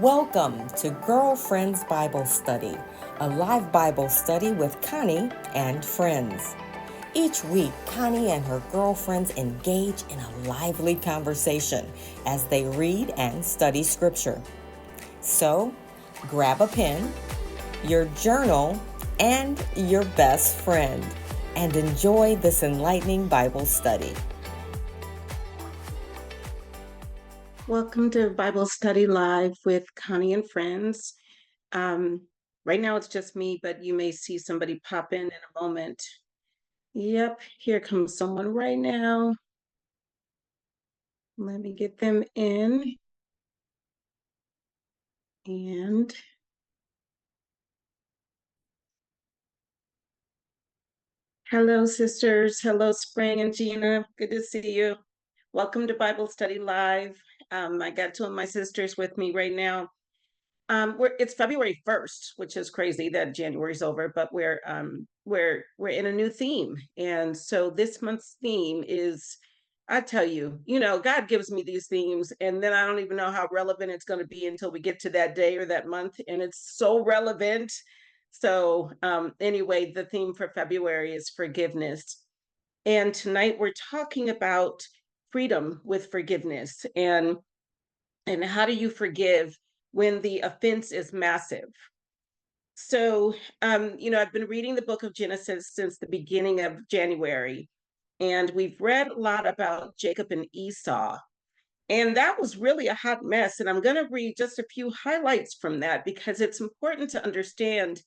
Welcome to Girlfriends Bible Study, a live Bible study with Connie and friends. Each week, Connie and her girlfriends engage in a lively conversation as they read and study Scripture. So, grab a pen, your journal, and your best friend, and enjoy this enlightening Bible study. Welcome to Bible Study Live with Connie and friends. Right now it's just me, but you may see somebody pop in a moment. Yep, here comes someone right now. Let me get them in. And hello, sisters. Hello, Spring and Gina. Good to see you. Welcome to Bible Study Live. I got two of my sisters with me right now. It's February 1st, which is crazy that January's over, but we're in a new theme. And so this month's theme is, I tell you, God gives me these themes, and then I don't even know how relevant it's going to be until we get to that day or that month. And it's so relevant. So anyway, the theme for February is forgiveness. And tonight we're talking about freedom with forgiveness and how do you forgive when the offense is massive. So I've been reading the book of Genesis since the beginning of January, and we've read a lot about Jacob and Esau, and that was really a hot mess. And I'm going to read just a few highlights from that because it's important to understand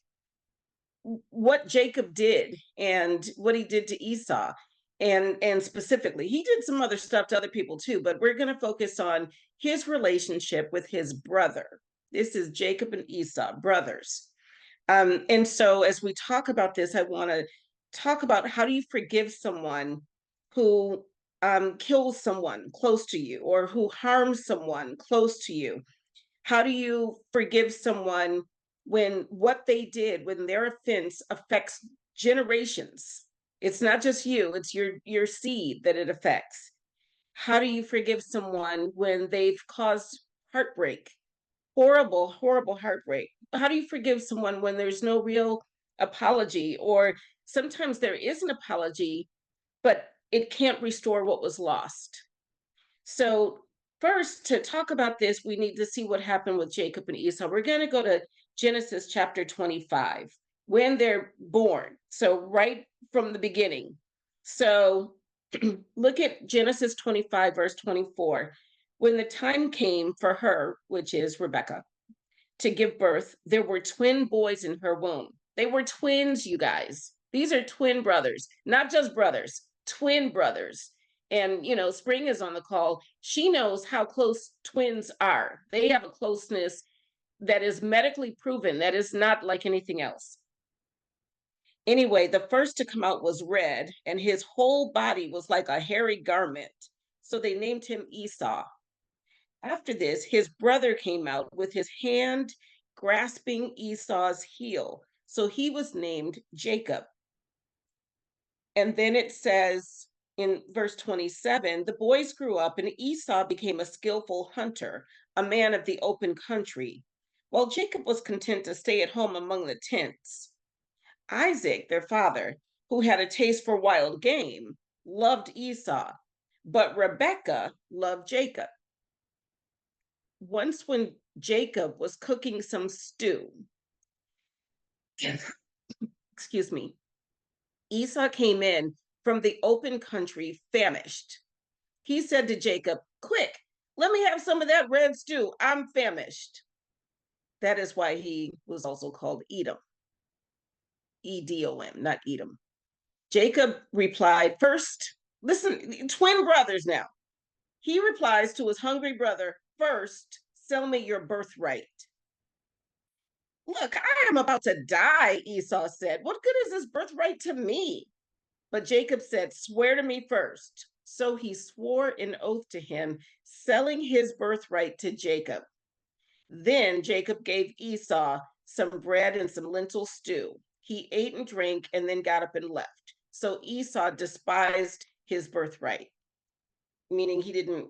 what Jacob did and what he did to Esau. And specifically, he did some other stuff to other people too, but we're going to focus on his relationship with his brother. This is Jacob and Esau, brothers. And so as we talk about this, I want to talk about how do you forgive someone who kills someone close to you or who harms someone close to you. How do you forgive someone when what they did, when their offense affects generations? It's not just you, it's your seed that it affects. How do you forgive someone when they've caused heartbreak? Horrible, horrible heartbreak. How do you forgive someone when there's no real apology, or sometimes there is an apology, but it can't restore what was lost? So, first, to talk about this, we need to see what happened with Jacob and Esau. We're going to go to Genesis chapter 25, when they're born. So, right from the beginning. So, look at Genesis 25, verse 24. When the time came for her, which is Rebecca, to give birth, there were twin boys in her womb. They were twins, you guys. These are twin brothers, not just brothers, twin brothers. And, Spring is on the call. She knows how close twins are. They have a closeness that is medically proven, that is not like anything else. Anyway, the first to come out was red, and his whole body was like a hairy garment. So they named him Esau. After this, his brother came out with his hand grasping Esau's heel. So he was named Jacob. And then it says in verse 27, the boys grew up and Esau became a skillful hunter, a man of the open country, while Jacob was content to stay at home among the tents. Isaac, their father, who had a taste for wild game, loved Esau, but Rebekah loved Jacob. Once when Jacob was cooking some stew, excuse me, Esau came in from the open country famished. He said to Jacob, quick, let me have some of that red stew. I'm famished. That is why he was also called Edom. Edom, not Edom. Jacob replied, first, listen, twin brothers now. He replies to his hungry brother, first, sell me your birthright. Look, I am about to die, Esau said. What good is this birthright to me? But Jacob said, swear to me first. So he swore an oath to him, selling his birthright to Jacob. Then Jacob gave Esau some bread and some lentil stew. He ate and drank and then got up and left. So Esau despised his birthright, meaning he didn't,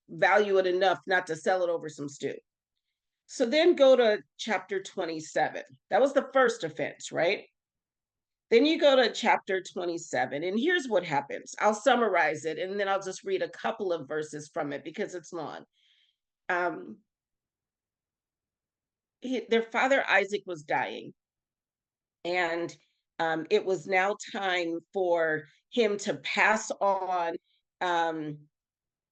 value it enough not to sell it over some stew. So then go to chapter 27. That was the first offense, right? Then you go to chapter 27, and here's what happens. I'll summarize it, and then I'll just read a couple of verses from it because it's long. Um, their father Isaac was dying, and it was now time for him to pass on um,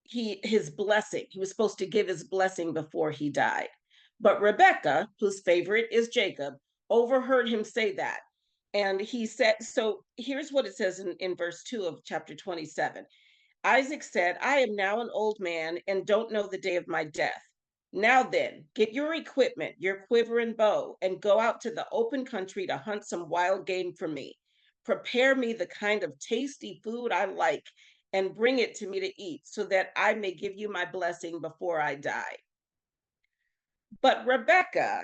his blessing. He was supposed to give his blessing before he died. But Rebecca, whose favorite is Jacob, overheard him say that. And he said, so here's what it says in verse 2 of chapter 27. Isaac said, I am now an old man and don't know the day of my death. Now then, get your equipment, your quiver and bow, and go out to the open country to hunt some wild game for me. Prepare me the kind of tasty food I like and bring it to me to eat so that I may give you my blessing before I die. But Rebekah,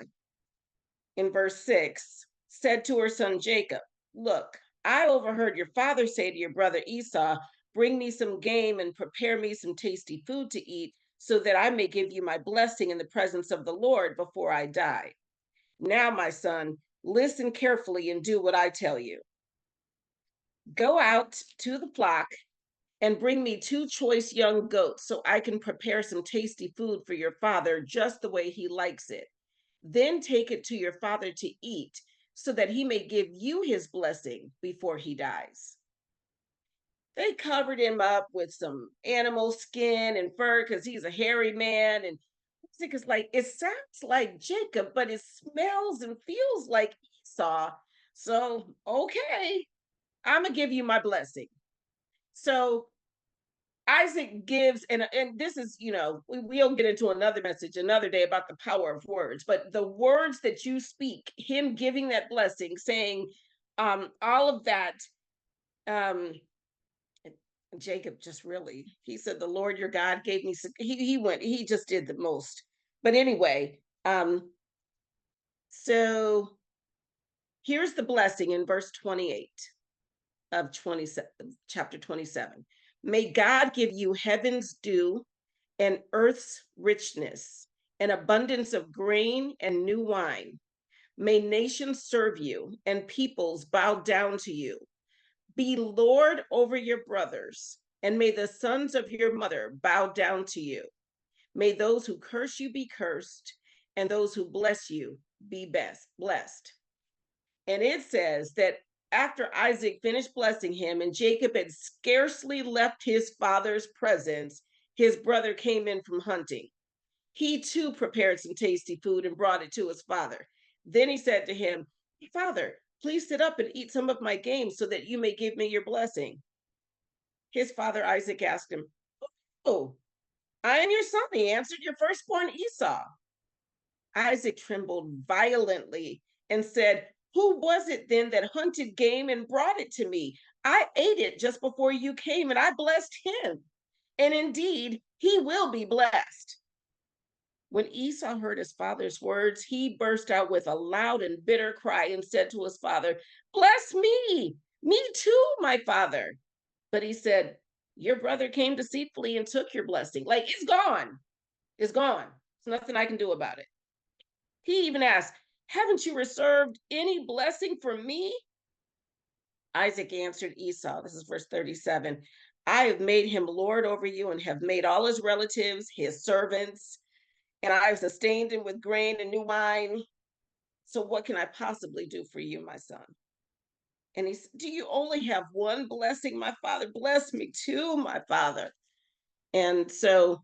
in verse 6, said to her son Jacob, look, I overheard your father say to your brother Esau, bring me some game and prepare me some tasty food to eat so that I may give you my blessing in the presence of the Lord before I die. Now, my son, listen carefully and do what I tell you. Go out to the flock and bring me 2 choice young goats so I can prepare some tasty food for your father just the way he likes it. Then take it to your father to eat so that he may give you his blessing before he dies. They covered him up with some animal skin and fur because he's a hairy man. And Isaac is like, it sounds like Jacob, but it smells and feels like Esau. So, okay, I'm going to give you my blessing. So Isaac gives, and this is, we'll get into another message another day about the power of words, but the words that you speak, him giving that blessing, saying all of that, um, Jacob just really, he said, the Lord your God gave me, he just did the most. But anyway, so here's the blessing in verse 28 of 27, chapter 27. May God give you heaven's dew and earth's richness, an abundance of grain and new wine. May nations serve you and peoples bow down to you. Be Lord over your brothers, and may the sons of your mother bow down to you. May those who curse you be cursed, and those who bless you be blessed. And it says that after Isaac finished blessing him and Jacob had scarcely left his father's presence, his brother came in from hunting. He too prepared some tasty food and brought it to his father. Then he said to him, Father, please sit up and eat some of my game so that you may give me your blessing. His father Isaac asked him, Oh, I am your son, he answered, your firstborn Esau. Isaac trembled violently and said, Who was it then that hunted game and brought it to me? I ate it just before you came and I blessed him. And indeed, he will be blessed. When Esau heard his father's words, he burst out with a loud and bitter cry and said to his father, Bless me too, my father. But he said, Your brother came deceitfully and took your blessing. Like, it's gone. It's gone. There's nothing I can do about it. He even asked, Haven't you reserved any blessing for me? Isaac answered Esau, this is verse 37, I have made him lord over you and have made all his relatives his servants, and I have sustained him with grain and new wine. So what can I possibly do for you, my son? And he said, Do you only have one blessing, my father? Bless me too, my father. And so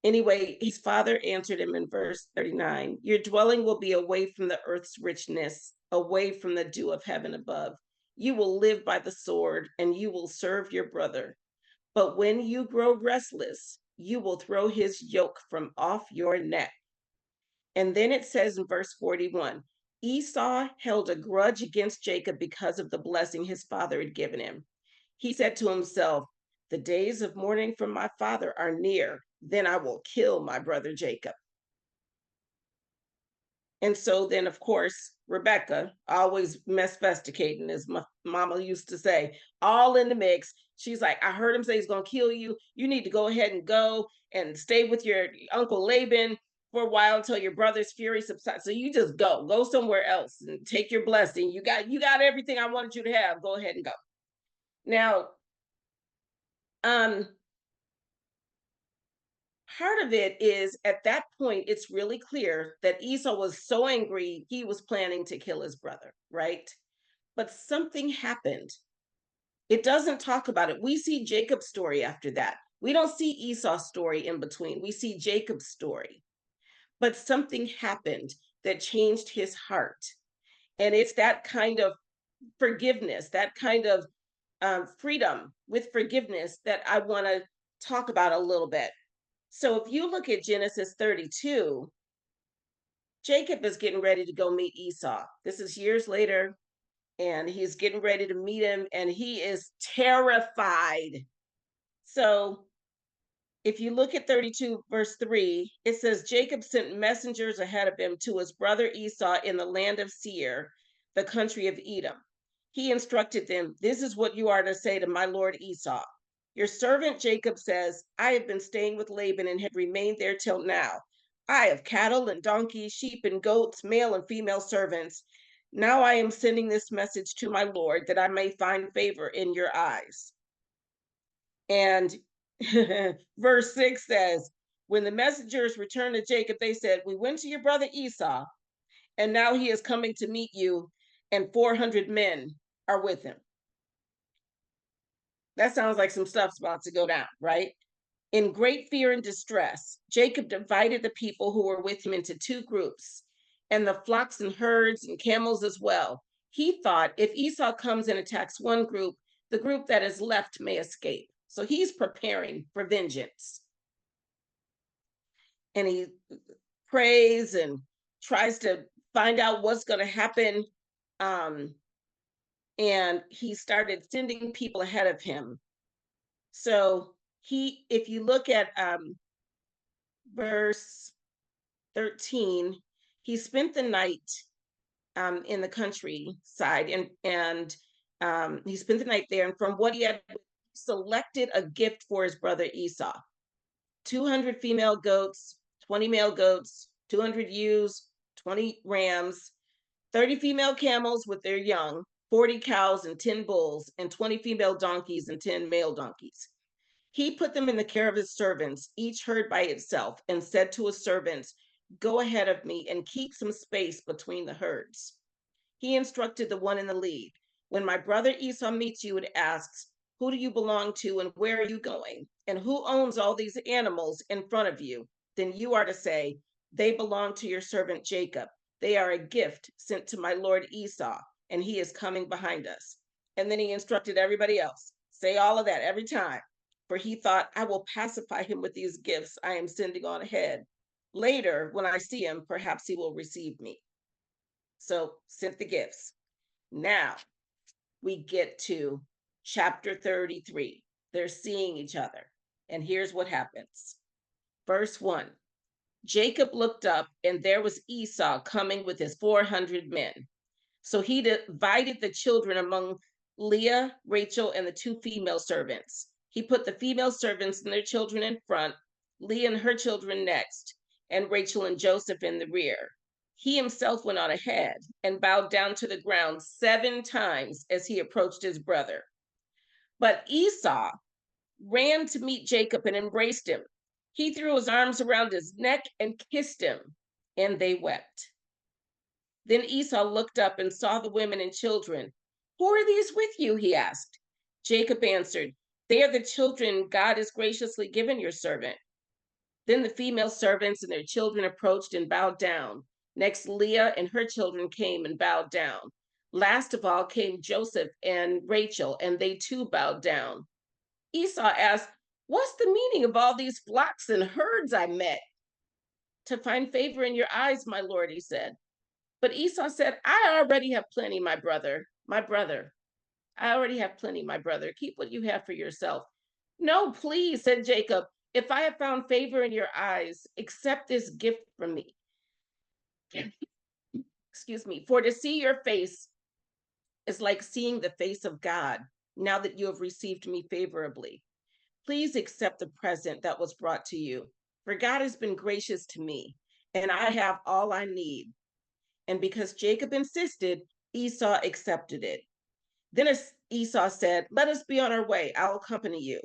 anyway, his father answered him in verse 39, Your dwelling will be away from the earth's richness, away from the dew of heaven above. You will live by the sword and you will serve your brother. But when you grow restless, you will throw his yoke from off your neck. And then it says in verse 41, Esau held a grudge against Jacob because of the blessing his father had given him. He said to himself, The days of mourning for my father are near. Then I will kill my brother Jacob. And so then, of course, Rebecca, always mespesticating, as my mama used to say, all in the mix. She's like, I heard him say he's going to kill you. You need to go ahead and go and stay with your uncle Laban for a while until your brother's fury subsides. So you just go somewhere else and take your blessing. You got everything I wanted you to have. Go ahead and go. Now, part of it is at that point, it's really clear that Esau was so angry, he was planning to kill his brother, right? But something happened. It doesn't talk about it. We see Jacob's story after that. We don't see Esau's story in between. We see Jacob's story. But something happened that changed his heart. And it's that kind of forgiveness, that kind of freedom with forgiveness that I want to talk about a little bit. So if you look at Genesis 32, Jacob is getting ready to go meet Esau. This is years later, and he's getting ready to meet him, and he is terrified. So if you look at 32, verse 3, it says, Jacob sent messengers ahead of him to his brother Esau in the land of Seir, the country of Edom. He instructed them, this is what you are to say to my lord Esau. Your servant Jacob says, I have been staying with Laban and have remained there till now. I have cattle and donkeys, sheep and goats, male and female servants. Now I am sending this message to my lord that I may find favor in your eyes. And verse 6 says, when the messengers returned to Jacob, they said, we went to your brother Esau, and now he is coming to meet you, and 400 men are with him. That sounds like some stuff's about to go down, right? In great fear and distress, Jacob divided the people who were with him into two groups, and the flocks and herds and camels as well. He thought if Esau comes and attacks one group, the group that is left may escape. So he's preparing for vengeance. And he prays and tries to find out what's going to happen. And he started sending people ahead of him. So if you look at verse 13, he spent the night in the countryside, and he spent the night there. And from what he had selected a gift for his brother Esau: 200 female goats, 20 male goats, 200 ewes, 20 rams, 30 female camels with their young, 40 cows and 10 bulls, and 20 female donkeys and 10 male donkeys. He put them in the care of his servants, each herd by itself, and said to his servants, go ahead of me and keep some space between the herds. He instructed the one in the lead, when my brother Esau meets you and asks, who do you belong to and where are you going? And who owns all these animals in front of you? Then you are to say, they belong to your servant Jacob. They are a gift sent to my lord Esau, and he is coming behind us. And then he instructed everybody else, say all of that every time. For he thought, I will pacify him with these gifts I am sending on ahead. Later, when I see him, perhaps he will receive me. So sent the gifts. Now we get to chapter 33. They're seeing each other. And here's what happens. Verse 1, Jacob looked up, and there was Esau coming with his 400 men. So he divided the children among Leah, Rachel, and the two female servants. He put the female servants and their children in front, Leah and her children next, and Rachel and Joseph in the rear. He himself went on ahead and bowed down to the ground 7 times as he approached his brother. But Esau ran to meet Jacob and embraced him. He threw his arms around his neck and kissed him, and they wept. Then Esau looked up and saw the women and children. Who are these with you? He asked. Jacob answered, they are the children God has graciously given your servant. Then the female servants and their children approached and bowed down. Next, Leah and her children came and bowed down. Last of all came Joseph and Rachel, and they too bowed down. Esau asked, what's the meaning of all these flocks and herds I met? To find favor in your eyes, my lord, he said. But Esau said, I already have plenty, my brother. I already have plenty, my brother. Keep what you have for yourself. No, please, said Jacob. If I have found favor in your eyes, accept this gift from me. Excuse me. For to see your face is like seeing the face of God, now that you have received me favorably. Please accept the present that was brought to you, for God has been gracious to me, and I have all I need. And because Jacob insisted, Esau accepted it. Then Esau said, let us be on our way. I'll accompany you.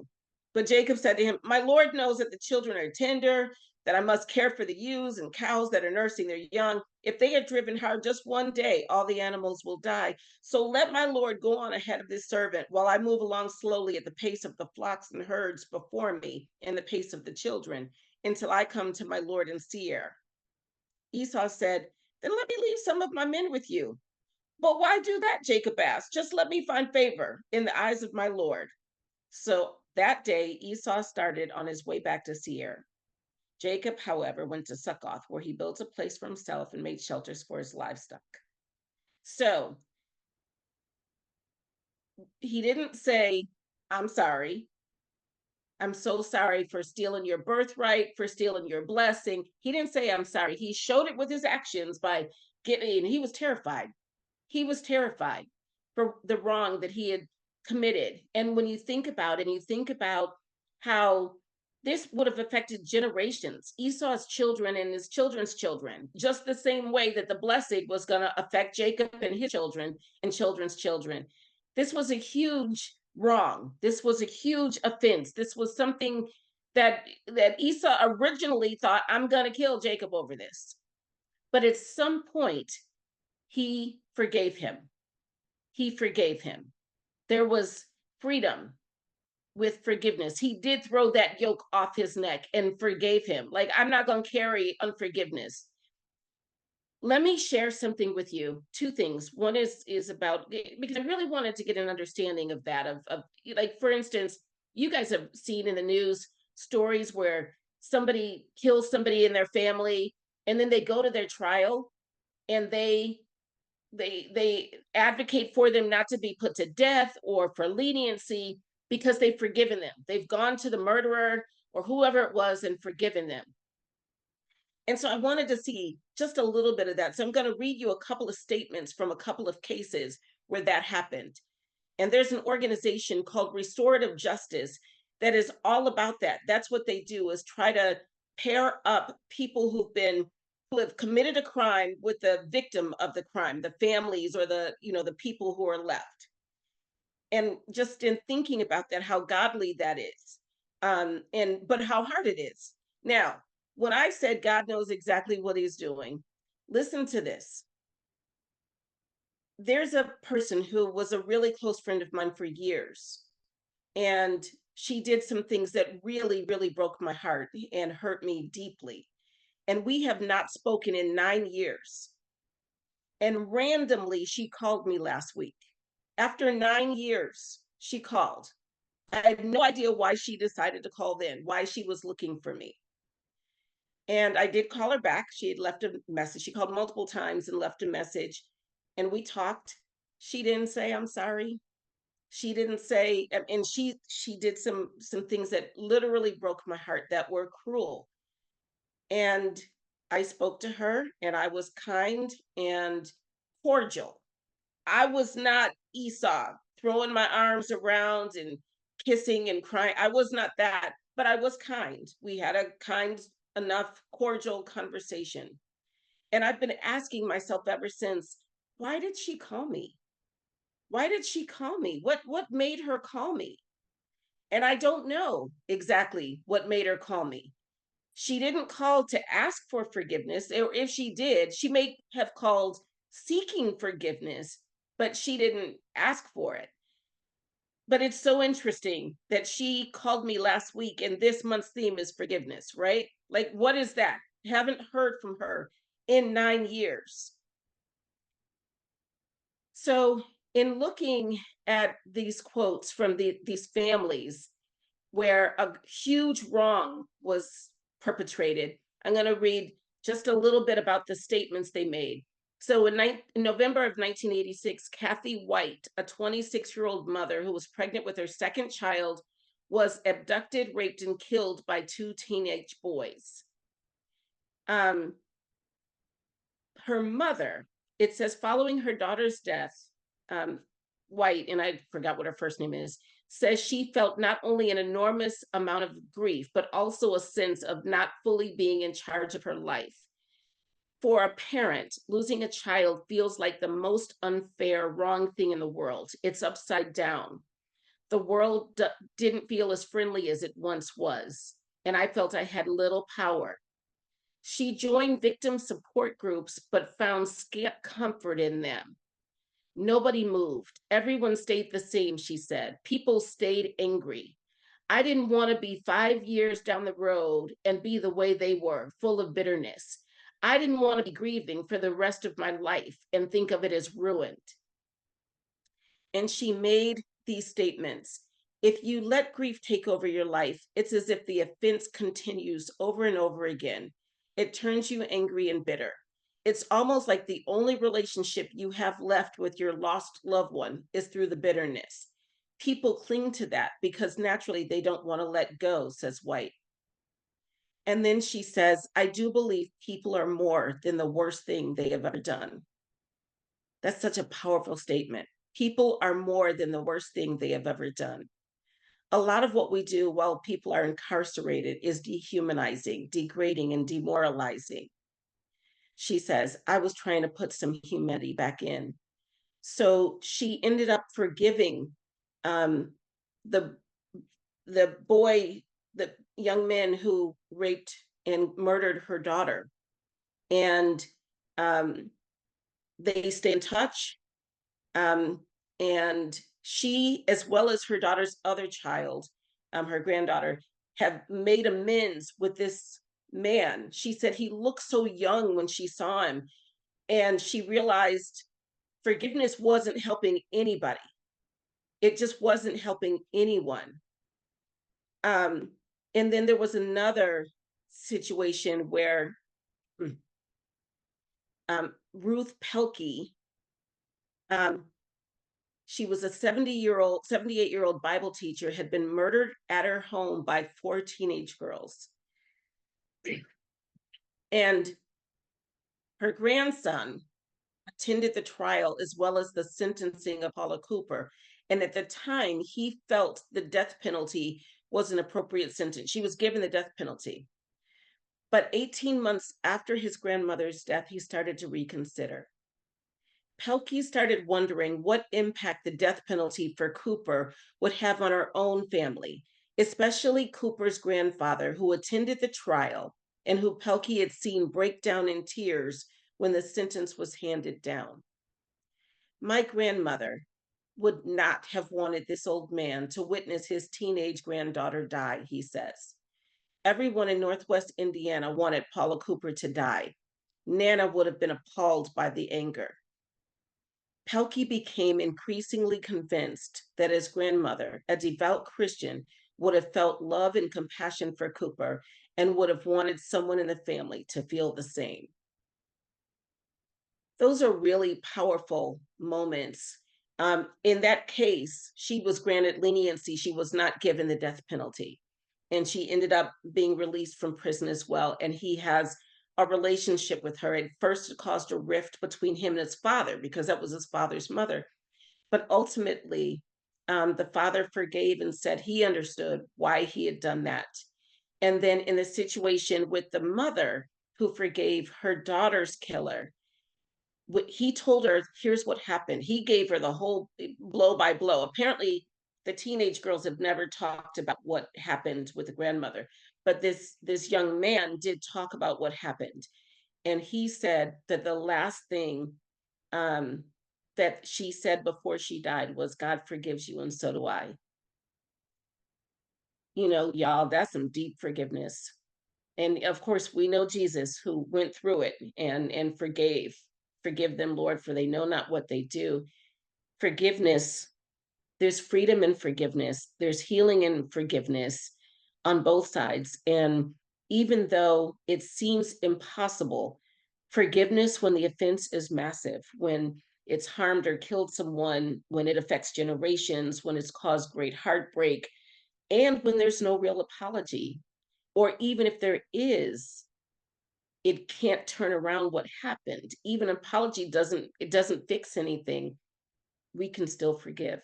But Jacob said to him, my Lord knows that the children are tender, that I must care for the ewes and cows that are nursing their young. If they are driven hard just one day, all the animals will die. So let my Lord go on ahead of this servant while I move along slowly at the pace of the flocks and herds before me and the pace of the children until I come to my Lord in Seir. Esau said, then let me leave some of my men with you. But why do that? Jacob asked. Just let me find favor in the eyes of my Lord. So that day, Esau started on his way back to Seir. Jacob, however, went to Succoth, where he built a place for himself and made shelters for his livestock. So he didn't say, I'm sorry. I'm so sorry for stealing your birthright, for stealing your blessing. He didn't say, I'm sorry. He showed it with his actions by getting, he was terrified. He was terrified for the wrong that he had committed. And when you think about it, and you think about how this would have affected generations, Esau's children and his children's children, just the same way that the blessing was going to affect Jacob and his children and children's children. This was a huge wrong. This was a huge offense. This was something that Esau originally thought, I'm going to kill Jacob over this. But at some point, he forgave him. He forgave him. There was freedom with forgiveness. He did throw that yoke off his neck and forgave him. Like, I'm not going to carry unforgiveness. Let me share something with you. Two things. One is about, because I really wanted to get an understanding of that, of like, for instance, you guys have seen in the news stories where somebody kills somebody in their family and then they go to their trial and they advocate for them not to be put to death or for leniency because they've forgiven them. They've gone to the murderer or whoever it was and forgiven them. And so I wanted to see just a little bit of that. So I'm going to read you a couple of statements from a couple of cases where that happened. And there's an organization called Restorative Justice that is all about that. That's what they do, is try to pair up people who have committed a crime with the victim of the crime, the families or the people who are left. And just in thinking about that, how godly that is, but how hard it is. Now, when I said God knows exactly what he's doing, listen to this. There's a person who was a really close friend of mine for years, and she did some things that really, really broke my heart and hurt me deeply. And we have not spoken in 9 years. And randomly, she called me last week. After 9 years, she called. I had no idea why she decided to call then, why she was looking for me. And I did call her back. She had left a message. She called multiple times and left a message. And we talked. She didn't say, I'm sorry. She didn't say, and she did some things that literally broke my heart, that were cruel. And I spoke to her and I was kind and cordial. I was not Esau throwing my arms around and kissing and crying. I was not that, but I was kind. We had a kind enough cordial conversation. And I've been asking myself ever since, why did she call me? Why did she call me? What made her call me? And I don't know exactly what made her call me. She didn't call to ask for forgiveness, or if she did, she may have called seeking forgiveness, but she didn't ask for it. But it's so interesting that she called me last week and this month's theme is forgiveness, right? Like, what is that? Haven't heard from her in 9 years. So in looking at these quotes from these families where a huge wrong was perpetrated, I'm going to read just a little bit about the statements they made. So in November of 1986, Kathy White, a 26-year-old mother who was pregnant with her second child, was abducted, raped, and killed by 2 teenage boys. Her mother, it says, following her daughter's death, White, and I forgot what her first name is, says she felt not only an enormous amount of grief, but also a sense of not fully being in charge of her life. For a parent, losing a child feels like the most unfair, wrong thing in the world. It's upside down. The world didn't feel as friendly as it once was, and I felt I had little power. She joined victim support groups, but found scant comfort in them. Nobody moved. Everyone stayed the same, she said. People stayed angry. I didn't want to be 5 years down the road and be the way they were, full of bitterness. I didn't want to be grieving for the rest of my life and think of it as ruined. And she made these statements. If you let grief take over your life, it's as if the offense continues over and over again. It turns you angry and bitter. It's almost like the only relationship you have left with your lost loved one is through the bitterness. People cling to that because naturally they don't want to let go, says White. And then she says, I do believe people are more than the worst thing they have ever done. That's such a powerful statement. People are more than the worst thing they have ever done. A lot of what we do while people are incarcerated is dehumanizing, degrading, and demoralizing. She says, I was trying to put some humanity back in. So she ended up forgiving um, the the boy, the young man who raped and murdered her daughter, and um, they stay in touch. And she, as well as her daughter's other child, her granddaughter, have made amends with this man. She said he looked so young when she saw him, and she realized forgiveness wasn't helping anybody. It just wasn't helping anyone. Um, and then there was another situation where Ruth Pelkey, um, she was a 78-year-old Bible teacher, had been murdered at her home by 4 teenage girls. And her grandson attended the trial as well as the sentencing of Paula Cooper. And at the time, he felt the death penalty was an appropriate sentence. She was given the death penalty. But 18 months after his grandmother's death, he started to reconsider. Pelkey started wondering what impact the death penalty for Cooper would have on her own family, especially Cooper's grandfather, who attended the trial and who Pelkey had seen break down in tears when the sentence was handed down. My grandmother would not have wanted this old man to witness his teenage granddaughter die, he says. Everyone in Northwest Indiana wanted Paula Cooper to die. Nana would have been appalled by the anger. Pelkey became increasingly convinced that his grandmother, a devout Christian, would have felt love and compassion for Cooper and would have wanted someone in the family to feel the same. Those are really powerful moments. In that case, she was granted leniency. She was not given the death penalty. And she ended up being released from prison as well. And he has a relationship with her. At first, it caused a rift between him and his father because that was his father's mother. But ultimately, the father forgave and said he understood why he had done that. And then in the situation with the mother who forgave her daughter's killer, he told her, here's what happened. He gave her the whole blow by blow. Apparently, the teenage girls have never talked about what happened with the grandmother, but this young man did talk about what happened. And he said that the last thing that she said before she died was, God forgives you, and so do I. You know, y'all, that's some deep forgiveness. And of course, we know Jesus, who went through it and forgave. Forgive them, Lord, for they know not what they do. Forgiveness, there's freedom in forgiveness, there's healing in forgiveness on both sides. And even though it seems impossible, forgiveness when the offense is massive, when it's harmed or killed someone, when it affects generations, when it's caused great heartbreak, and when there's no real apology, or even if there is, it can't turn around what happened. Even apology doesn't fix anything. We can still forgive.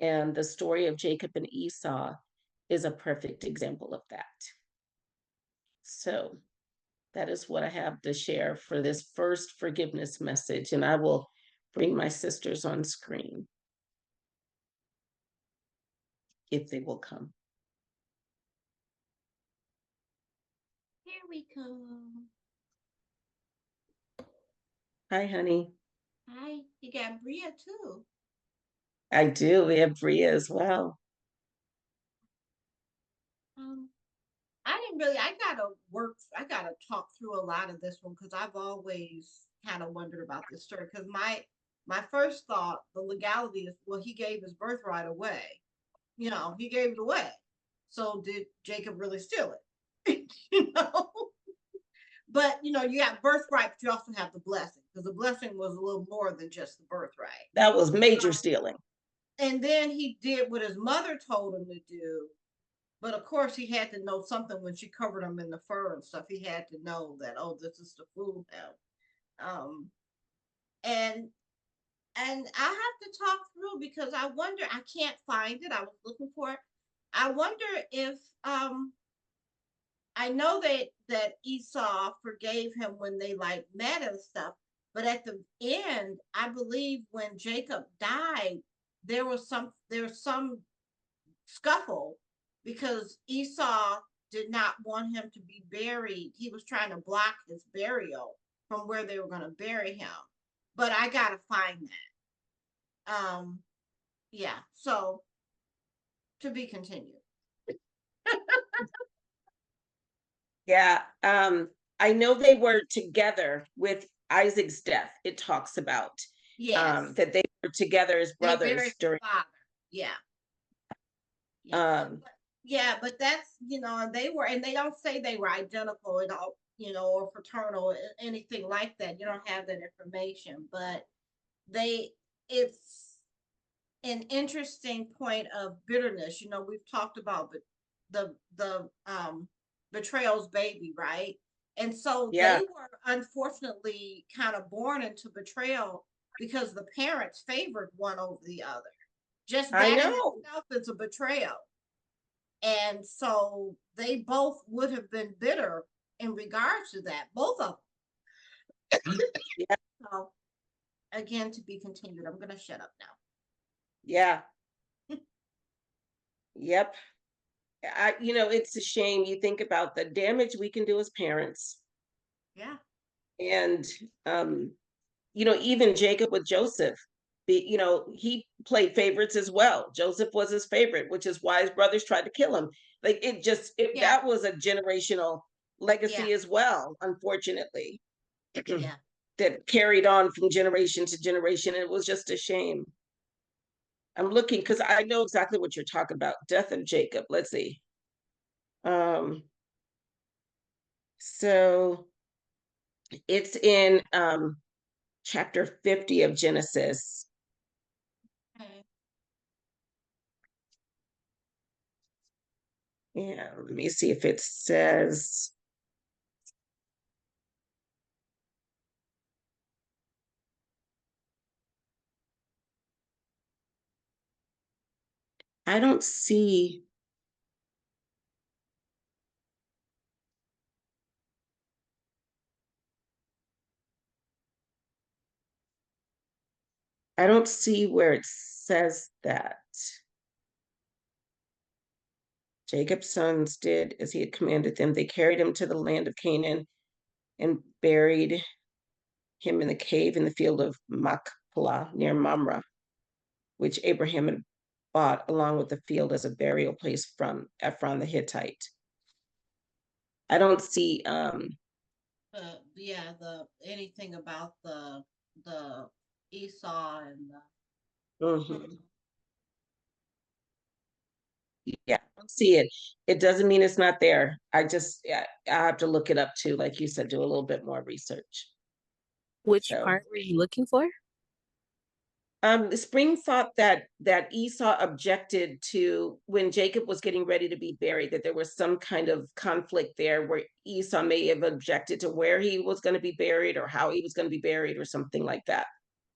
And the story of Jacob and Esau is a perfect example of that. So that is what I have to share for this first forgiveness message, and I will bring my sisters on screen if they will come. Here we go. Hi, honey. Hi, you got Bria too. I do. We have Bria as well. I gotta talk through a lot of this one because I've always kind of wondered about this story. Because my first thought, the legality is, well, he gave his birthright away. He gave it away. So did Jacob really steal it? you know? But you got birthright, but you also have the blessing, because the blessing was a little more than just the birthright. That was major stealing. And then he did what his mother told him to do. But of course, he had to know something when she covered him in the fur and stuff. He had to know that, oh, this is to fool him. And I have to talk through, because I wonder, I can't find it. I was looking for it. I wonder if I know that Esau forgave him when they met and stuff, but at the end, I believe when Jacob died, there was some scuffle, because Esau did not want him to be buried. He was trying to block his burial from where they were going to bury him. But I got to find that. Yeah. So to be continued. Yeah. I know they were together with Isaac's death. It talks about that they were together as brothers during. Father. Yeah. But that's, and they don't say they were identical at all, or fraternal, anything like that. You don't have that information, but it's an interesting point of bitterness. We've talked about the betrayal's baby, right? And so they were unfortunately kind of born into betrayal, because the parents favored one over the other. Just that in itself is a betrayal. And so they both would have been bitter in regards to that, both of them. So, again, to be continued. I'm going to shut up now. Yeah. Yep. It's a shame. You think about the damage we can do as parents. Yeah. And, even Jacob with Joseph, he played favorites as well. Joseph was his favorite, which is why his brothers tried to kill him. That was a generational legacy as well, unfortunately. Yeah. That carried on from generation to generation. It was just a shame. I'm looking because I know exactly what you're talking about. Death of Jacob. Let's see. So it's in chapter 50 of Genesis. Okay. Yeah, let me see if it says. I don't see. I don't see where it says that. Jacob's sons did as he had commanded them. They carried him to the land of Canaan and buried him in the cave in the field of Machpelah near Mamre, which Abraham had bought along with the field as a burial place from Ephron the Hittite. I don't see anything about the Esau and yeah, I don't see it. It doesn't mean it's not there. I have to look it up too, like you said, do a little bit more research. Which part were you looking for? Spring thought that Esau objected to when Jacob was getting ready to be buried, that there was some kind of conflict there where Esau may have objected to where he was going to be buried or how he was going to be buried or something like that.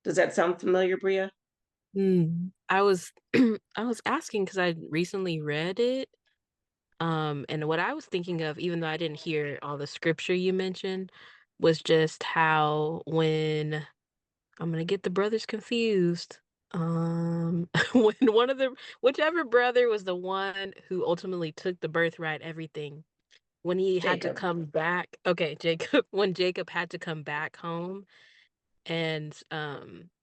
Does that sound familiar, Bria? I was I was asking because I recently read it. And what I was thinking of, even though I didn't hear all the scripture you mentioned, was just how when I'm gonna get the brothers confused. When one of the whichever brother was the one who ultimately took the birthright, everything, when he had to Jacob. come back, okay, Jacob, when Jacob had to come back home and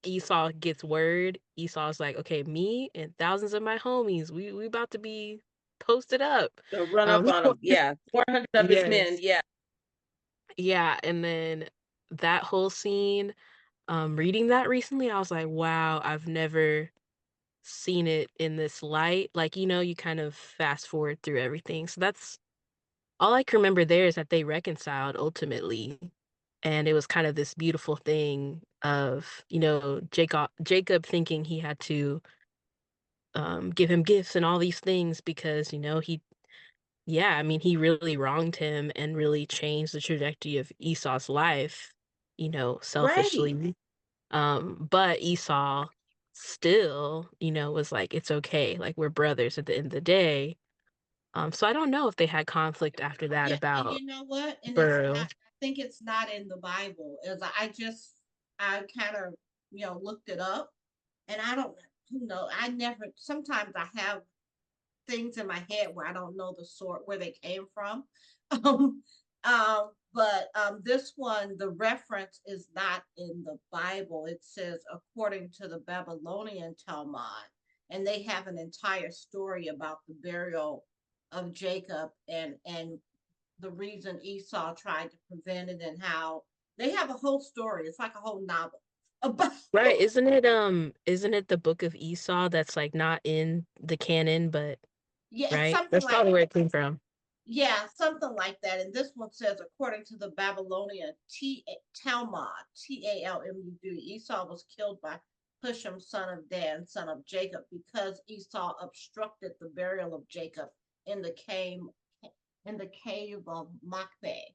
Esau gets word, Esau's like, okay, me and thousands of my homies, we about to be posted up. So run up Um, on him. Yeah. 400 of his men. yes. Yeah. Yeah, and then that whole scene, reading that recently, I was like, wow, I've never seen it in this light. Like, you kind of fast forward through everything. So that's all I can remember there is that they reconciled ultimately. And it was kind of this beautiful thing of, Jacob thinking he had to give him gifts and all these things because, yeah, I mean, he really wronged him and really changed the trajectory of Esau's life, Right. selfishly. But Esau still, was like, it's okay. Like, we're brothers at the end of the day. So I don't know if they had conflict after that Yeah, and about you know what? And it's Burrow. not, I think it's not in the Bible. As I kind of, looked it up, and I don't, who know, I never, sometimes I have things in my head where I don't know the sort where they came from. Um, but this one, the reference is not in the Bible. It says according to the Babylonian Talmud, and they have an entire story about the burial of Jacob and the reason Esau tried to prevent it and how they have a whole story. It's like a whole novel about. Right, isn't it the book of Esau that's like not in the canon, but Yeah, it's right? something That's like probably where it came from. Yeah, something like that. And this one says, according to the Babylonian Talmud, Talmud, Esau was killed by Husham, son of Dan, son of Jacob, because Esau obstructed the burial of Jacob in the cave of Makbeh.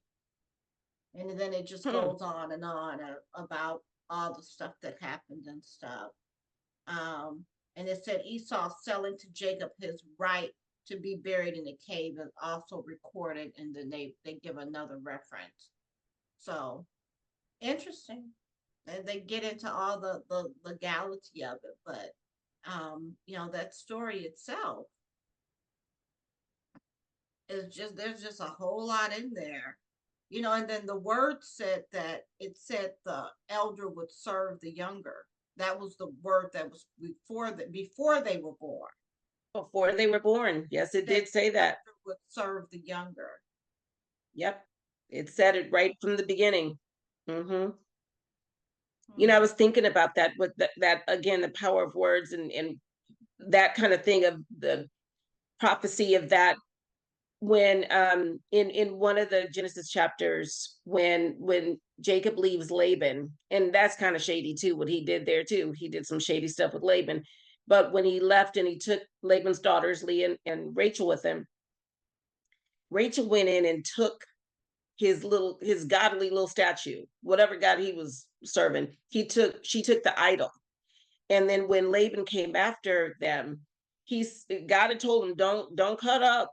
And then it just Hmm. goes on and on about all the stuff that happened and stuff. Um, and it said Esau selling to Jacob his right to be buried in the cave is also recorded, and then they give another reference. So interesting. And they get into all the legality of it, but that story itself is just there's just a whole lot in there. And then the word said that it said the elder would serve the younger. That was the word that was before they were born. Before they were born. Yes, it That did say the that. elder would serve the younger. Yep. It said it right from the beginning. Hmm. I Hmm. was thinking about that with that again, the power of words and that kind of thing of the prophecy of that when in one of the Genesis chapters when Jacob leaves Laban, and that's kind of shady too, what he did there too. He did some shady stuff with Laban. But when he left and he took Laban's daughters, Leah and Rachel with him, Rachel went in and took his godly little statue, whatever god he was serving. She took the idol. And then when Laban came after them, God had told him, don't cut up.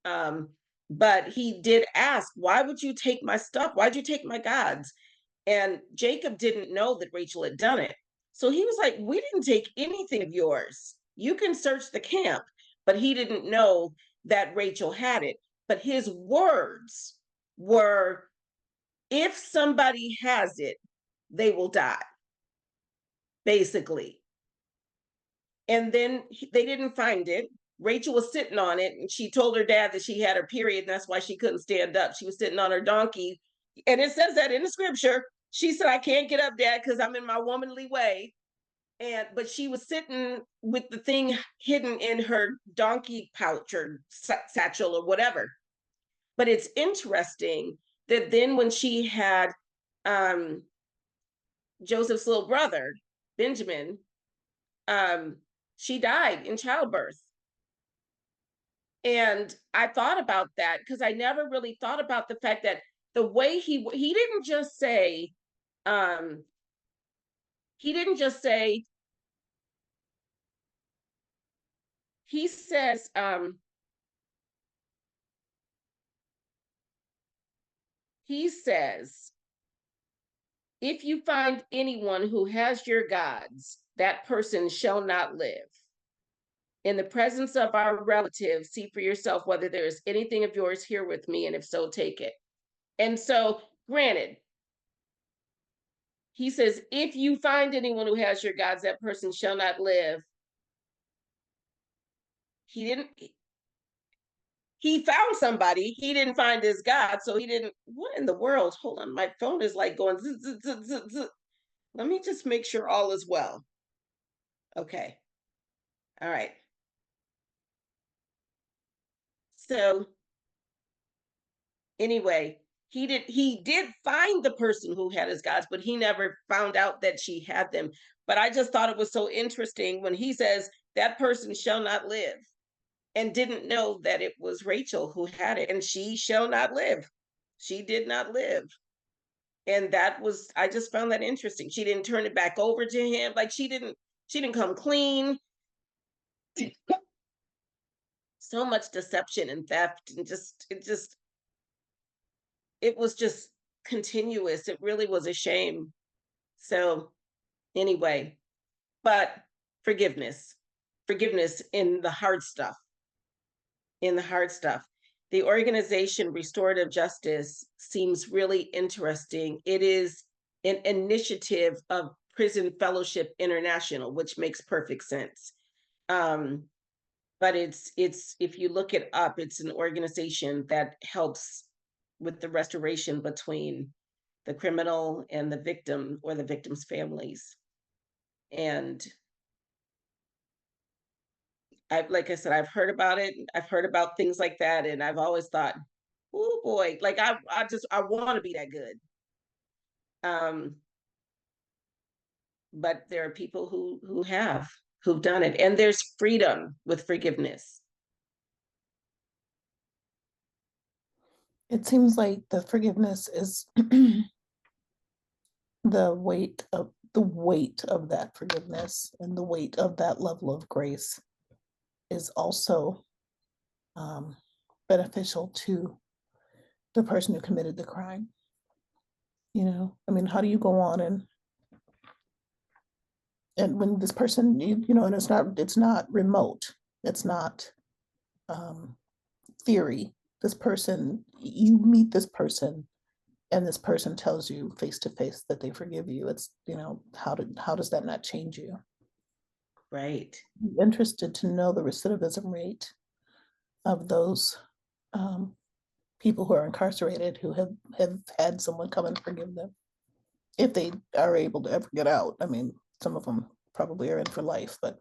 um but he did ask, why would you take my stuff? Why'd you take my gods? And Jacob didn't know that Rachel had done it. So he was like, we didn't take anything of yours. You can search the camp. But he didn't know that Rachel had it. But his words were, if somebody has it, they will die, basically. And then they didn't find it. Rachel was sitting on it, and she told her dad that she had her period, and that's why she couldn't stand up. She was sitting on her donkey. And it says that in the scripture. She said, I can't get up, dad, because I'm in my womanly way. But she was sitting with the thing hidden in her donkey pouch or satchel or whatever. But it's interesting that then when she had um, Joseph's little brother, Benjamin, um, she died in childbirth. And I thought about that because I never really thought about the fact that the way he didn't just say, um, he didn't just say, he says, he says, if you find anyone who has your gods, that person shall not live. In the presence of our relatives, see for yourself whether there is anything of yours here with me, and if so, take it. And so, granted, he says, if you find anyone who has your gods, that person shall not live. He found somebody. He didn't find his God, so he didn't. What in the world? Hold on, my phone is like going. Zzz, zzz, zzz, zzz, zzz. Let me just make sure all is well. Okay. All right. So anyway, he did find the person who had his gods, but he never found out that she had them. But I just thought it was so interesting when he says that person shall not live, and didn't know that it was Rachel who had it, and she shall not live. She did not live. And that was, I just found that interesting. She didn't turn it back over to him. Like she didn't come clean. So much deception and theft, and it was just continuous. It really was a shame. So anyway, but forgiveness in the hard stuff, The organization Restorative Justice seems really interesting. It is an initiative of Prison Fellowship International, which makes perfect sense. But it's if you look it up, it's an organization that helps with the restoration between the criminal and the victim or the victim's families. And like I said, I've heard about it. I've heard about things like that, and I've always thought, oh boy, like I want to be that good. But there are people who've done it, and there's freedom with forgiveness. It seems like the forgiveness is the weight of that forgiveness and the weight of that level of grace is also beneficial to the person who committed the crime. You know, I mean, how do you go on and when this person, you know, and it's not remote, it's not theory. This person, you meet this person, and this person tells you face to face that they forgive you. It's, you know, how does that not change you? Right. I'm interested to know the recidivism rate of those people who are incarcerated who have had someone come and forgive them, if they are able to ever get out. I mean, some of them probably are in for life, but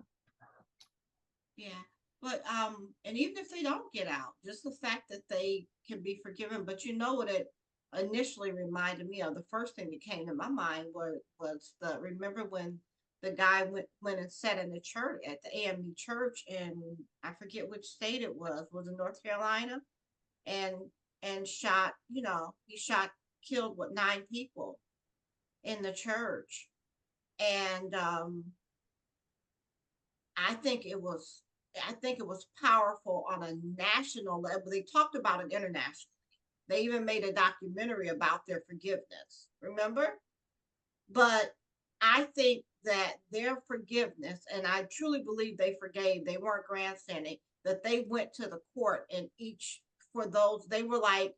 Yeah. But and even if they don't get out, just the fact that they can be forgiven. But you know what it initially reminded me of? The first thing that came to my mind was the remember when the guy went and sat in the church at the AME church in, I forget which state it was in North Carolina, and shot, killed 9 people in the church. And I think it was powerful on a national level. They talked about it internationally. They even made a documentary about their forgiveness, remember? But I think that their forgiveness, and I truly believe they forgave, they weren't grandstanding, that they went to the court, and each, for those, they were like,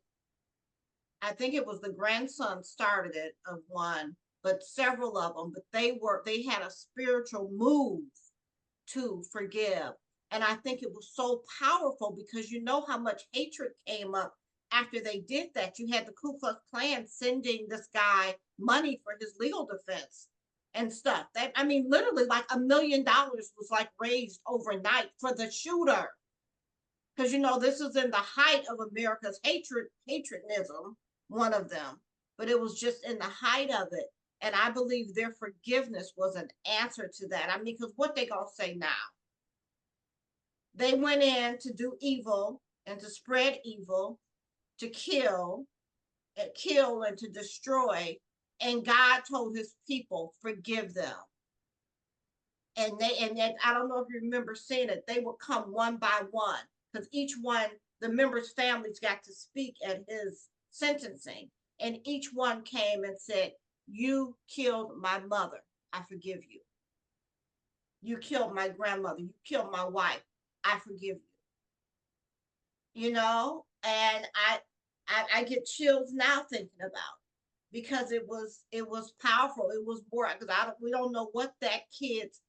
I think it was the grandson started it of one, but several of them, but they had a spiritual move to forgive. And I think it was so powerful because you know how much hatred came up after they did that. You had the Ku Klux Klan sending this guy money for his legal defense and stuff. That, I mean, literally like $1 million was like raised overnight for the shooter. Because this is in the height of America's hatredism, one of them. But it was just in the height of it. And I believe their forgiveness was an answer to that. I mean, because what they gonna say now? They went in to do evil and to spread evil, to kill and to destroy. And God told his people, forgive them. And I don't know if you remember seeing it, they would come one by one, because each one, the members' families got to speak at his sentencing. and each one came and said, "You killed my mother. I forgive you. You killed my grandmother. You killed my wife. I forgive you." And I get chills now thinking about, because it was powerful. It was more, because we don't know what that kid's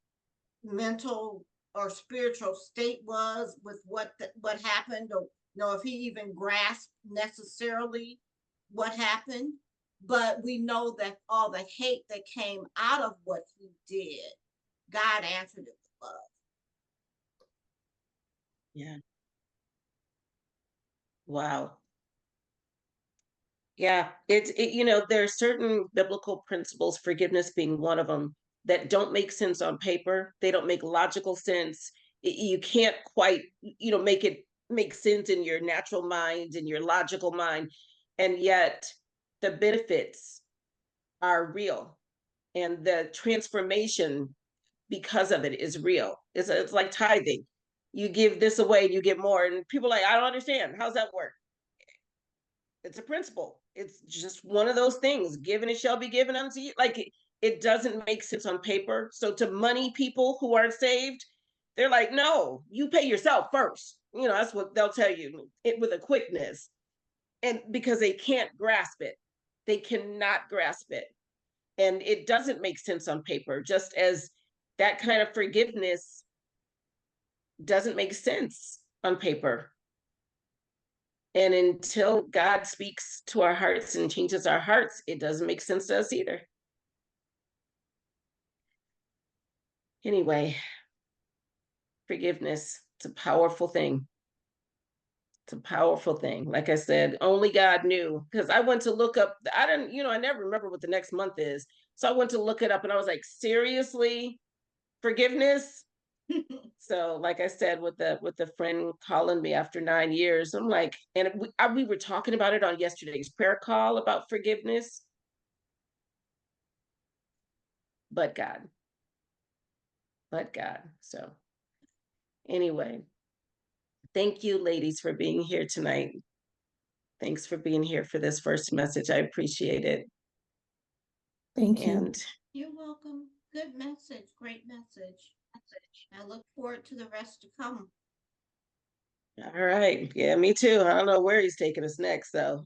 mental or spiritual state was with what happened, or if he even grasped necessarily what happened. But we know that all the hate that came out of what he did, God answered it with love. Yeah. Wow. Yeah, there are certain biblical principles, forgiveness being one of them, that don't make sense on paper. They don't make logical sense. You can't quite, make it make sense in your natural mind, in your logical mind. And yet the benefits are real. And the transformation because of it is real. It's like tithing. You give this away and you get more. And people are like, I don't understand. How's that work? It's a principle. It's just one of those things. Given it shall be given unto you. Like it doesn't make sense on paper. So to money people who aren't saved, they're like, no, you pay yourself first. That's what they'll tell you it with a quickness. And because they can't grasp it, they cannot grasp it. And it doesn't make sense on paper, just as that kind of forgiveness doesn't make sense on paper. And until God speaks to our hearts and changes our hearts, it doesn't make sense to us either. Anyway, forgiveness, it's a powerful thing. It's a powerful thing. Like I said, only God knew, because I went to look up, I never remember what the next month is. So I went to look it up and I was like, seriously, forgiveness? So like I said, with the friend calling me after 9 years, I'm like, and we were talking about it on yesterday's prayer call about forgiveness. But God. So anyway, thank you ladies for being here tonight. Thanks for being here for this first message. I appreciate it. Thank you. You're welcome. Good message. Great message. I look forward to the rest to come. All right. Yeah, me too. I don't know where he's taking us next, though.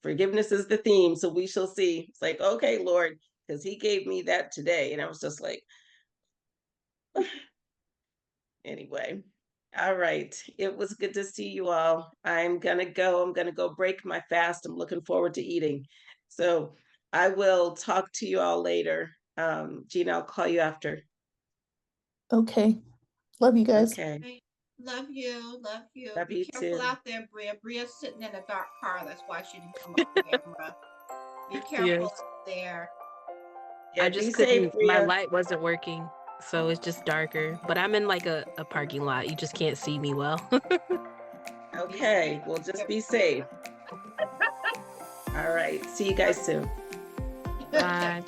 Forgiveness is the theme, so we shall see. It's like, okay, Lord, because he gave me that today. And I was just like, anyway. All right. It was good to see you all. I'm going to go break my fast. I'm looking forward to eating. So I will talk to you all later. Gina, I'll call you after. Okay. Love you guys. Okay. Love you. Love Be you careful too. out there, Bria. Bria's sitting in a dark car. That's why she didn't come up camera. Be careful out there. Yeah, I just be safe, couldn't, my Bria. light wasn't working, so it's just darker. But I'm in like a parking lot. You just can't see me well. Okay, well, just be safe. All right. See you guys soon. Bye.